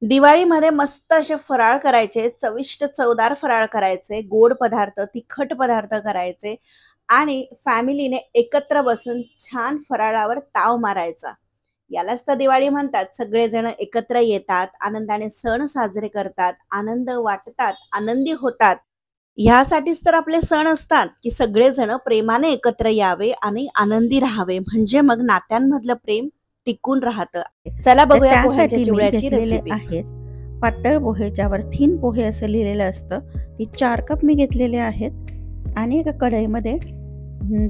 दिवाळीमध्ये मस्त असे फराळ करायचे, चविष्ट चवदार फराळ करायचे, गोड पदार्थ, तिखट पदार्थ करायचे आणि फॅमिलीने एकत्र बसून छान फराळावर ताव मारायचा. यालाच तर दिवाळी म्हणतात. सगळेजण एकत्र येतात, आनंदाने सण साजरे करतात, आनंद वाटतात, आनंदी होतात. ह्यासाठीच तर आपले सण असतात, की सगळेजण प्रेमाने एकत्र यावे आणि आनंदी राहावे. म्हणजे मग नात्यांमधलं प्रेम टिकून राहतं. चला तर बघूया पोह्यांच्या त्यासाठी मी चिवड्याची घेतलेले रेसिपी. आहेत पातळ पोहे, ज्यावर थीन पोहे असं लिहिलेलं असतं. ती 4 कप मी घेतलेले आहेत आणि एका कढईमध्ये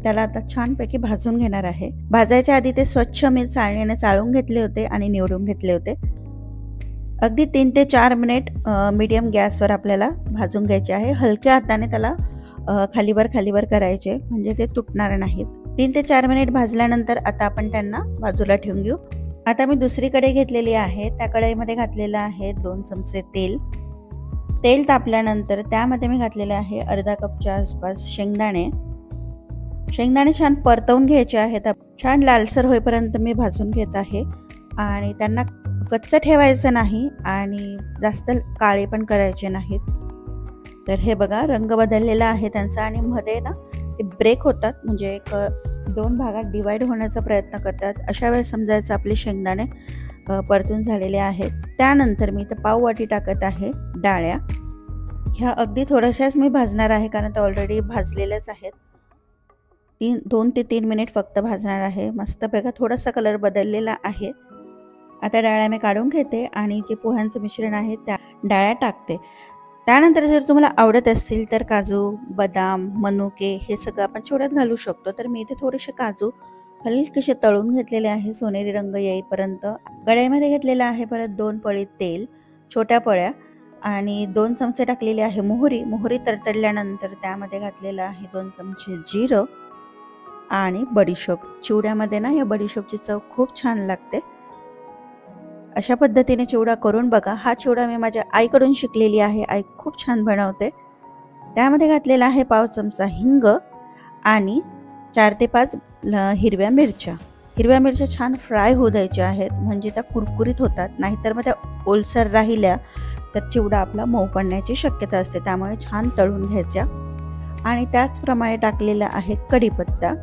त्याला आता छानपैकी भाजून घेणार आहे. भाजायच्या आधी ते स्वच्छ मी चाळणीने चाळून घेतले होते आणि निवडून घेतले होते. अगदी 3 ते 4 मिनिट मीडियम गॅसवर आपल्याला भाजून घ्यायचे आहे. हलक्या हाताने त्याला खालीवर करायचे, म्हणजे ते तुटणार नाहीत. 3 ते 4 मिनिट भाजल्यानंतर आता आपण त्यांना बाजूला ठेवून घेऊ. आता मी दुसरीकडे घेतलेली आहे. त्या कढईमध्ये घातलेलं आहे 2 चमचे तेल. तेल तापल्यानंतर त्यामध्ये मी घातलेले आहे अर्धा कपच्या आसपास शेंगदाणे. शेंगदाणे छान परतवून घ्यायचे आहेत. छान लालसर होईपर्यंत मी भाजून घेत आहे आणि त्यांना कच्चं ठेवायचं नाही आणि जास्त काळे पण करायचे नाहीत. तर हे बघा, रंग बदललेला आहे त्यांचा आणि मध्ये ना ते ब्रेक होतात, म्हणजे एक 2 भागात डिवाइड होण्याचा प्रयत्न करतात. अशा वेळेस समजायचं आपले शेंगदाणे परतून झालेले आहेत. त्यानंतर मी इथं पाववाटी टाकत आहे डाळ्या. ह्या अगदी थोड्याशाच मी भाजणार आहे, कारण त्या ऑलरेडी भाजलेल्याच आहेत. 2 ते 3 मिनिट फक्त भाजणार आहे. मस्तपैकी थोडासा कलर बदललेला आहे. आता डाळ्या मी काढून घेते आणि जे पोह्यांचं मिश्रण आहे त्या डाळ्या टाकते. त्यानंतर जर तुम्हाला आवडत असतील तर काजू, बदाम, मनुके हे सगळं आपण चिवड्यात घालू शकतो. तर मी इथे थोडेसे काजू हलकेसे तळून घेतलेले आहे सोनेरी रंग येईपर्यंत. कढईमध्ये घेतलेला आहे परत 2 पळी तेल, छोट्या पळ्या, आणि 2 चमचे टाकलेले आहे मोहरी. मोहरी तडतडल्यानंतर त्यामध्ये घातलेलं आहे 2 चमचे जिरं आणि बडीशोप. चिवड्यामध्ये ना या बडीशोपची चव खूप छान लागते. अशा पद्धतीने चिवडा करून बघा. हा चिवडा मी माझ्या आईकडून शिकलेली आहे. आई खूप छान बनवते. त्यामध्ये घातलेला आहे पाव चमचा हिंग आणि 4 ते 5 हिरव्या मिरच्या. हिरव्या मिरच्या छान फ्राय होऊ द्यायच्या आहेत, म्हणजे त्या कुरकुरीत होतात. नाहीतर मग त्या ओलसर राहिल्या तर चिवडा आपला मऊ पडण्याची शक्यता असते. त्यामुळे छान तळून घ्यायच्या. आणि त्याचप्रमाणे टाकलेला आहे कढीपत्ता.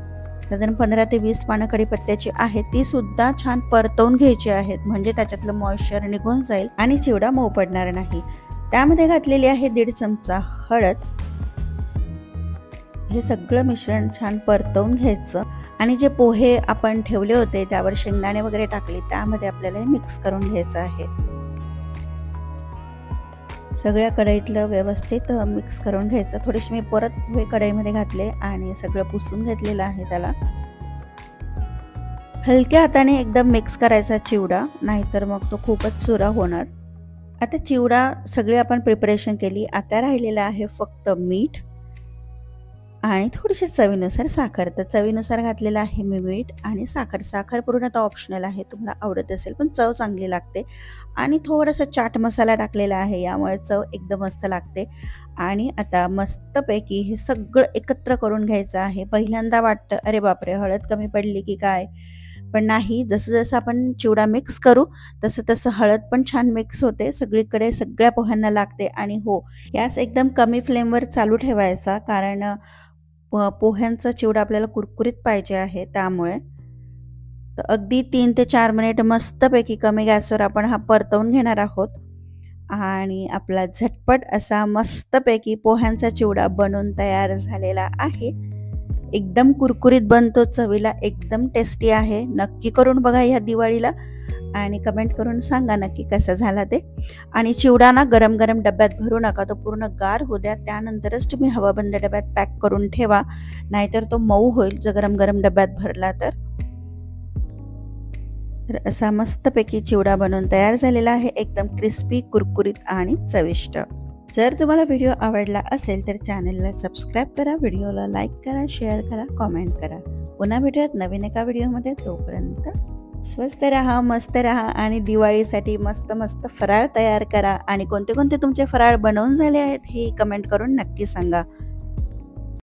साधारण 15 ते 20 पानं कढीपत्त्याची आहेत. ती सुद्धा छान परतवून घ्यायची आहेत, म्हणजे त्याच्यातलं मॉइश्चर निघून जाईल आणि चिवडा मऊ पडणार नाही. त्यामध्ये घातलेली आहे 1.5 चमचा हळद. हे सगळं मिश्रण छान परतवून घ्यायचं आणि जे पोहे आपण ठेवले होते त्यावर शेंगदाणे वगैरे टाकले, त्यामध्ये आपल्याला हे मिक्स करून घ्यायचं आहे. सगळ्या कढईतलं व्यवस्थित मिक्स करून घ्यायचं. थोडीशी मी परत पोहे कढईमध्ये घातले आणि सगळं पुसून घेतलेलं आहे त्याला. हलक्या हाताने एकदम मिक्स करायचा चिवडा, नाहीतर मग तो खूपच चुरा होणार. आता चिवडा सगळी आपण प्रिपरेशन केली. आता राहिलेलं आहे फक्त मीठ आणि थोडीशी चवीनुसार साखर. तर चवीनुसार घातलेलं आहे मी मीठ आणि साखर. साखर पूर्णतः ऑप्शनल आहे, तुम्हाला आवडत असेल पण चव चांगली लागते. आणि थोडासा चाट मसाला टाकलेला आहे, यामुळे चव एकदम मस्त लागते. आणि आता मस्तपैकी हे सगळं एकत्र करून घ्यायचं आहे. पहिल्यांदा वाटतं अरे बापरे हळद कमी पडली की काय, पण नाही, जसं जसं आपण चिवडा मिक्स करू तसं तसं हळद पण छान मिक्स होते, सगळीकडे सगळ्या पोह्यांना लागते. आणि हो, गॅस एकदम कमी फ्लेमवर चालू ठेवायचा, कारण पोह्यांचा चिवडा आपल्याला कुरकुरीत पाहिजे आहे. त्यामुळे अगदी 3 ते 4 मिनिट मस्तपैकी कमी गॅसवर आपण हा परतवून घेणार आहोत. आणि आपला झटपट असा मस्तपैकी पोह्यांचा चिवडा बनून तयार झालेला आहे. एकदम कुरकुरीत बनतो, चवीला एकदम टेस्टी आहे. नक्की करून बघा ह्या दिवाळीला आणि कमेंट करून सांगा नक्की कसा झाला ते. आणि चिवडा ना गरम गरम डब्यात भरू नका, तो पूर्ण गार होऊ द्या. त्यानंतरच तुम्ही हवाबंद डब्यात पॅक करून ठेवा, नाहीतर तो मऊ होईल जर गरम गरम डब्यात भरला तर. असा मस्तपैकी चिवडा बनवून तयार झालेला आहे, एकदम क्रिस्पी, कुरकुरीत आणि चविष्ट. जर तुम्हाला व्हिडिओ आवडला असेल तर चॅनलला सबस्क्राईब करा, व्हिडिओला लाईक करा, शेअर करा, कॉमेंट करा. पुन्हा भेटूयात नवीन एका व्हिडिओमध्ये. तोपर्यंत स्वस्त राहा, मस्त राहा आणि दिवाळीसाठी मस्त मस्त फराळ तयार करा. आणि कोणते कोणते तुमचे फराळ बनवून झाले आहेत हे कमेंट करून नक्की सांगा.